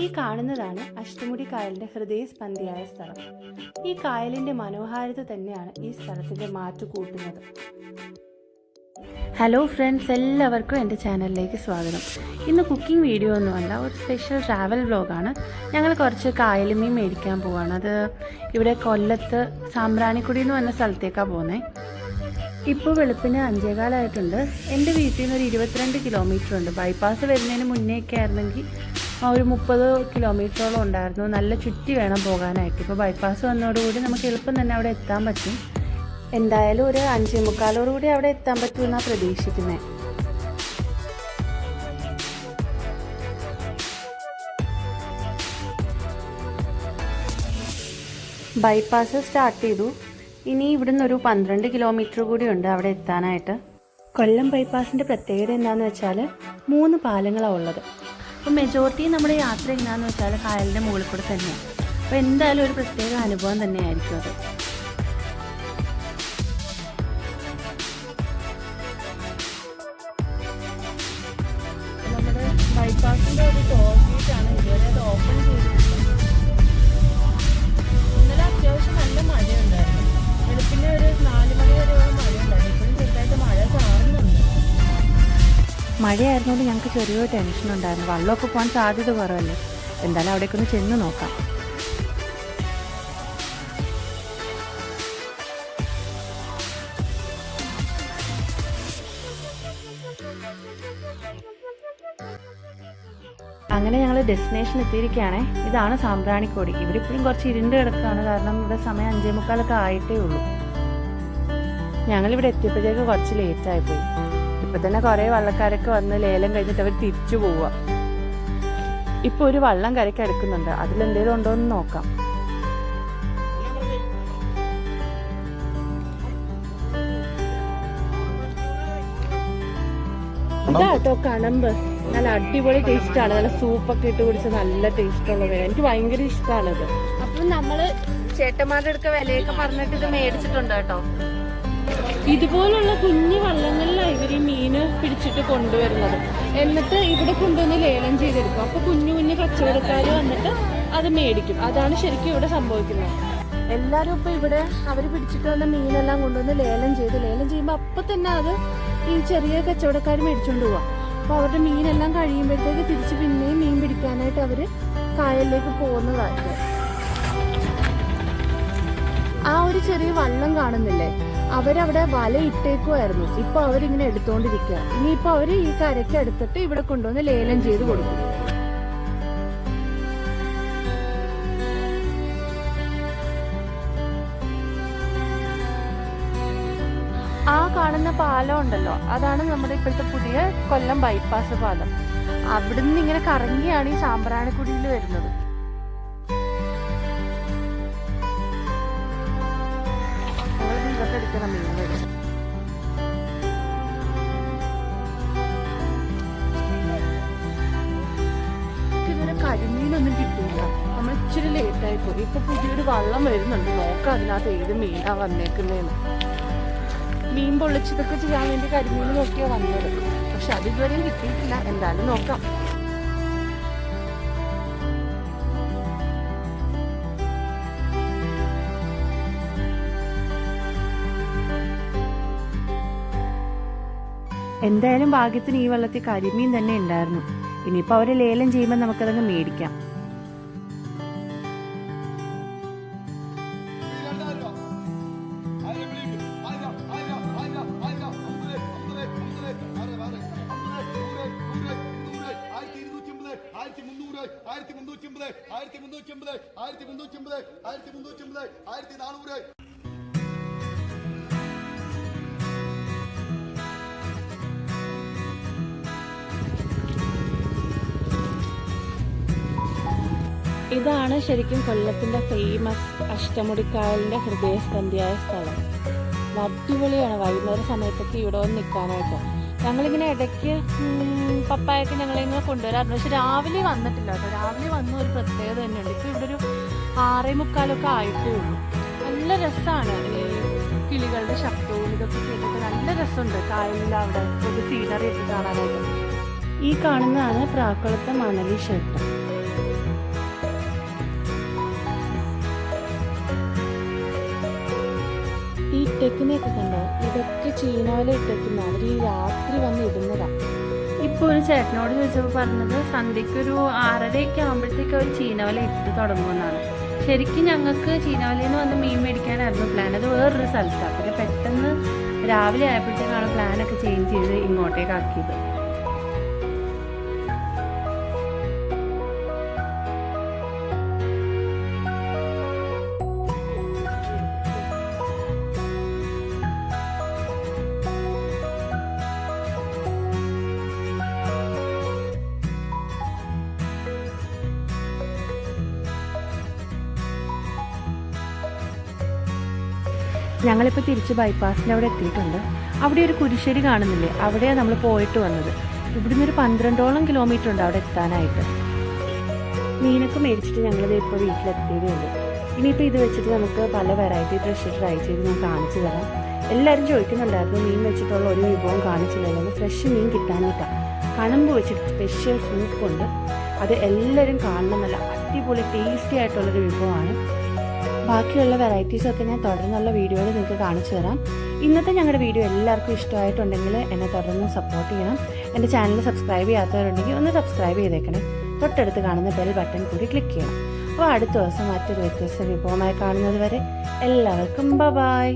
ഈ കാണുന്നതാണ് അഷ്ടമുടി കായലിൻ്റെ ഹൃദയസ്പന്ദിയായ സ്ഥലം. ഈ കായലിൻ്റെ മനോഹാരിത തന്നെയാണ് ഈ സ്ഥലത്തിൻ്റെ മാറ്റു കൂട്ടുന്നത്. ഹലോ ഫ്രണ്ട്സ്, എല്ലാവർക്കും എൻ്റെ ചാനലിലേക്ക് സ്വാഗതം. ഇന്ന് കുക്കിംഗ് വീഡിയോ ഒന്നുമല്ല, ഒരു സ്പെഷ്യൽ ട്രാവൽ വ്ലോഗാണ്. ഞങ്ങൾ കുറച്ച് കായലുമീൻ മേടിക്കാൻ പോവാണ്. അത് ഇവിടെ കൊല്ലത്ത് സാമ്പ്രാണിക്കുടി എന്ന് പറഞ്ഞ സ്ഥലത്തേക്കാണ് പോകുന്നത്. ഇപ്പോൾ വെളുപ്പിന് 5:15 എൻ്റെ വീട്ടിൽ നിന്ന് ഒരു 22 കിലോമീറ്റർ ഉണ്ട്. ബൈപ്പാസ് വരുന്നതിന് മുന്നേയൊക്കെ ആയിരുന്നെങ്കിൽ ഒരു 30 കിലോമീറ്ററോളം ഉണ്ടായിരുന്നു. നല്ല ചുറ്റി വേണം പോകാനായിട്ട്. ഇപ്പോൾ ബൈപ്പാസ് വന്നതോടുകൂടി നമുക്ക് എളുപ്പം തന്നെ അവിടെ എത്താൻ പറ്റും. എന്തായാലും ഒരു 5:45 അവിടെ എത്താൻ പറ്റുമെന്നാണ് പ്രതീക്ഷിക്കുന്നത്. ബൈപ്പാസ് സ്റ്റാർട്ട് ചെയ്തു. ഇനി ഇവിടുന്ന് ഒരു 12 കിലോമീറ്റർ കൂടി ഉണ്ട് അവിടെ എത്താനായിട്ട്. കൊല്ലം ബൈപ്പാസിൻ്റെ പ്രത്യേകത എന്താണെന്ന് വെച്ചാൽ 3 പാലങ്ങളാണ് ഉള്ളത്. അപ്പോൾ മെജോറിറ്റി നമ്മുടെ യാത്ര എന്താണെന്ന് വെച്ചാൽ കായലിൻ്റെ മുകളിൽ കൂടെ തന്നെയാണ്. അപ്പോൾ എന്തായാലും ഒരു പ്രത്യേക അനുഭവം തന്നെയായിരിക്കും അത്. നമ്മുടെ ബൈപ്പാസിൻ്റെ ഒരു ടോൾ ഗേറ്റാണ്. ഇതുവരെ അത് ഓപ്പൺ ചെയ്തിട്ടില്ല. ഇന്നലെ അത്യാവശ്യം നല്ല മഴയുണ്ടായിരുന്നു. വെളുപ്പിന് ഒരു 4 മണി വരെയോളം മഴയുണ്ടായിരുന്നു. ഇപ്പോഴും ചെറുതായിട്ട് മഴ ചാറുന്നുണ്ട്. മഴയായിരുന്നുകൊണ്ട് ഞങ്ങൾക്ക് ചെറിയൊരു ടെൻഷൻ ഉണ്ടായിരുന്നു. വെള്ളമൊക്കെ പോകാൻ സാധ്യത കുറവല്ലേ. എന്തായാലും അവിടേക്കൊന്ന് ചെന്ന് നോക്കാം. അങ്ങനെ ഞങ്ങൾ ഡെസ്റ്റിനേഷൻ എത്തിയിരിക്കുകയാണ്. ഇതാണ് സാമ്പ്രാണിക്കോടി. ഇവിടെ ഇപ്പോഴും കുറച്ച് ഇരുണ്ട് കിടക്കുകയാണ്. കാരണം ഇവിടെ സമയം 5:45 ആയിട്ടേ ഉള്ളൂ. ഞങ്ങളിവിടെ എത്തിയപ്പോഴത്തേക്ക് കുറച്ച് ലേറ്റായിപ്പോയി. ഇപ്പം തന്നെ കുറേ വള്ളക്കാരൊക്കെ വന്ന് ലേലം കഴിഞ്ഞിട്ട് അവർ തിരിച്ചു പോവുക. ഇപ്പോൾ ഒരു വള്ളം കരയ്ക്ക് അടുക്കുന്നുണ്ട്. അതിലെന്തെങ്കിലും ഉണ്ടോ എന്ന് നോക്കാം. ഇതാട്ടോ കണമ്പ്. നല്ല അടിപൊളി ടേസ്റ്റാണ്. നല്ല സൂപ്പൊക്കെ ഇട്ട് കുടിച്ച് നല്ല ടേസ്റ്റുള്ള വേല. എനിക്ക് ഭയങ്കര ഇഷ്ടമാണത്. അപ്പം നമ്മള് ചേട്ടന്മാരുടെ അടുക്ക വിലയൊക്കെ പറഞ്ഞിട്ട് ഇത് മേടിച്ചിട്ടുണ്ട് കേട്ടോ. ഇതുപോലുള്ള കുഞ്ഞു വള്ളങ്ങളിലാണ് ഇവർ ഈ മീന് പിടിച്ചിട്ട് കൊണ്ടുവരുന്നത്. എന്നിട്ട് ഇവിടെ കൊണ്ടുവന്ന് ലേലം ചെയ്തെടുക്കും. അപ്പോൾ കുഞ്ഞു കുഞ്ഞു കച്ചവടക്കാർ വന്നിട്ട് അത് മേടിക്കും. അതാണ് ശരിക്കും ഇവിടെ സംഭവിക്കുന്നത്. എല്ലാവരും ഇപ്പോൾ ഇവിടെ അവർ പിടിച്ചിട്ട് വന്ന മീനെല്ലാം കൊണ്ടുവന്ന് ലേലം ചെയ്യുമ്പോൾ അപ്പം തന്നെ അത് ഈ ചെറിയ കച്ചവടക്കാർ മേടിച്ചുകൊണ്ട് പോവാം. അപ്പോൾ അവരുടെ മീനെല്ലാം കഴിയുമ്പോഴത്തേക്ക് തിരിച്ച് പിന്നെയും മീൻ പിടിക്കാനായിട്ട് അവർ കായലിലേക്ക് പോകുന്നതായിട്ട്. ആ ഒരു ചെറിയ വള്ളം കാണുന്നില്ലേ, അവരവിടെ വല ഇട്ടേക്കുമായിരുന്നു. ഇപ്പൊ അവരിങ്ങനെ എടുത്തോണ്ടിരിക്കുക. ഇനിയിപ്പോ അവര് ഈ കരയ്ക്ക് എടുത്തിട്ട് ഇവിടെ കൊണ്ടുവന്ന് ലേലം ചെയ്ത് കൊടുക്കും. ആ കാണുന്ന പാലം ഉണ്ടല്ലോ, അതാണ് നമ്മുടെ ഇപ്പോഴത്തെ പുതിയ കൊല്ലം ബൈപ്പാസ് പാലം. അവിടുന്ന് ഇങ്ങനെ കറങ്ങിയാണ് ഈ സാമ്പ്രാണിക്കുടിയിൽ വരുന്നത്. എടുക്കണം മീനുകൾ. ഇതുവരെ കരിമീനൊന്നും കിട്ടിയില്ല. നമ്മൾ ഇച്ചിരി ലേറ്റായി പോയി. ഇപ്പൊ പുതിയൊരു വള്ളം വരുന്നുണ്ട്. നോക്കാം അതിനകത്ത് ഏത് മീനാ വന്നേക്കുന്നതെന്ന്. മീൻ പൊള്ളിച്ചതൊക്കെ ചെയ്യാൻ വേണ്ടി കരിമീൻ നോക്കിയാ വന്നത്. പക്ഷെ അത് ഇതുവരെയും കിട്ടിയിട്ടില്ല. എന്തായാലും നോക്കാം. എന്തായാലും ഭാഗ്യത്തിന് ഈ വെള്ളത്തിൽ കരിമീൻ തന്നെ ഉണ്ടായിരുന്നു. ഇനിയിപ്പോൾ അവരെ ലേലം ചെയ്യുമ്പോൾ നമുക്കതങ്ങ് മേടിക്കാം. ഇതാണ് ശരിക്കും കൊല്ലത്തിൻ്റെ ഫേമസ് അഷ്ടമുടിക്കായലിൻ്റെ ഹൃദയസ്പന്ദിയായ സ്ഥലം. അടിപൊളിയാണ്. വൈകുന്നേര സമയത്തൊക്കെ ഇവിടെ വന്ന് നിൽക്കാനായിട്ട്. ഞങ്ങളിങ്ങനെ ഇടയ്ക്ക് പപ്പായൊക്കെ ഞങ്ങളിങ്ങനെ കൊണ്ടുവരാറുണ്ട്. പക്ഷെ രാവിലെ വന്നിട്ടില്ല കേട്ടോ. രാവിലെ വന്ന ഒരു പ്രത്യേകത തന്നെയുണ്ട്. ഇപ്പോൾ ഇവിടെ ഒരു 6:45 ആയിട്ടേ ഉള്ളൂ. നല്ല രസമാണ്. ഈ കിളികളുടെ ശബ്ദവും ഇതൊക്കെ കേട്ടിട്ട് നല്ല രസമുണ്ട്. കായലിൽ അവിടെ ഒരു സീനറി ഒക്കെ കാണാനായിട്ട്. ഈ കാണുന്നതാണ് പ്രാക്കുളത്തെ മണലി ക്ഷേത്രം. ഇട്ടേക്കുന്നതൊക്കെ കണ്ടോ, ഇതൊക്കെ ചീനവല ഇട്ടേക്കുന്ന അവർ ഈ രാത്രി വന്ന് ഇടുന്നതാണ്. ഇപ്പോൾ ഒരു ചേട്ടനോട് ചോദിച്ചപ്പോൾ പറഞ്ഞത് സന്ധ്യയ്ക്ക് ഒരു 6:30 ആകുമ്പോഴത്തേക്ക് അവർ ചീനവല ഇട്ട് തുടങ്ങുമെന്നാണ്. ശരിക്കും ഞങ്ങൾക്ക് ചീനവലയിൽ നിന്ന് വന്ന് മീൻ മേടിക്കാനായിരുന്നു പ്ലാൻ. അത് വേറൊരു സ്ഥലത്താണ്. പിന്നെ പെട്ടെന്ന് രാവിലെ ആയപ്പോഴത്തേക്കാണ് പ്ലാനൊക്കെ ചേഞ്ച് ചെയ്ത് ഇങ്ങോട്ടേക്ക് ആക്കിയത്. ഞങ്ങളിപ്പോൾ തിരിച്ച് ബൈപ്പാസിൻ്റെ അവിടെ എത്തിയിട്ടുണ്ട്. അവിടെ ഒരു കുരിശ്ശേരി കാണുന്നില്ലേ, അവിടെയാണ് നമ്മൾ പോയിട്ട് വന്നത്. ഇവിടുന്ന് ഒരു 12ഓളം കിലോമീറ്റർ ഉണ്ട് അവിടെ എത്താനായിട്ട്. മീനൊക്കെ മേടിച്ചിട്ട് ഞങ്ങളിത് ഇപ്പോൾ വീട്ടിലെത്തിയതേ ഉള്ളൂ. ഇനിയിപ്പോൾ ഇത് വെച്ചിട്ട് നമുക്ക് പല വെറൈറ്റി ഡിഷ് ട്രൈ ചെയ്ത് ഞാൻ കാണിച്ചു തരാം. എല്ലാവരും ചോദിക്കുന്നുണ്ടായിരുന്നു മീൻ വെച്ചിട്ടുള്ള ഒരു വിഭവം കാണിച്ചില്ലല്ലോ. ഫ്രഷ് മീൻ കിട്ടാനിട്ടാണ്. കണമ്പ് വെച്ചിട്ട് സ്പെഷ്യൽ സൂപ്പുണ്ട്. അത് എല്ലാവരും കാണണം. നല്ല അടിപൊളി ടേസ്റ്റി ആയിട്ടുള്ളൊരു വിഭവമാണ്. ബാക്കിയുള്ള വെറൈറ്റീസൊക്കെ ഞാൻ തുടർന്നുള്ള വീഡിയോയിൽ നിങ്ങൾക്ക് കാണിച്ചു തരാം. ഇന്നത്തെ ഞങ്ങളുടെ വീഡിയോ എല്ലാവർക്കും ഇഷ്ടമായിട്ടുണ്ടെങ്കിൽ എന്നെ തുടർന്ന് സപ്പോർട്ട് ചെയ്യണം. എൻ്റെ ചാനൽ സബ്സ്ക്രൈബ് ചെയ്യാത്തവരുണ്ടെങ്കിൽ ഒന്ന് സബ്സ്ക്രൈബ് ചെയ്തേക്കണേ. തൊട്ടടുത്ത് കാണുന്ന ബെൽ ബട്ടൺ കൂടി ക്ലിക്ക് ചെയ്യണം. അപ്പോൾ അടുത്ത ദിവസം മറ്റൊരു വ്യത്യസ്ത വിഭവമായി കാണുന്നത് വരെ എല്ലാവർക്കും ബൈ.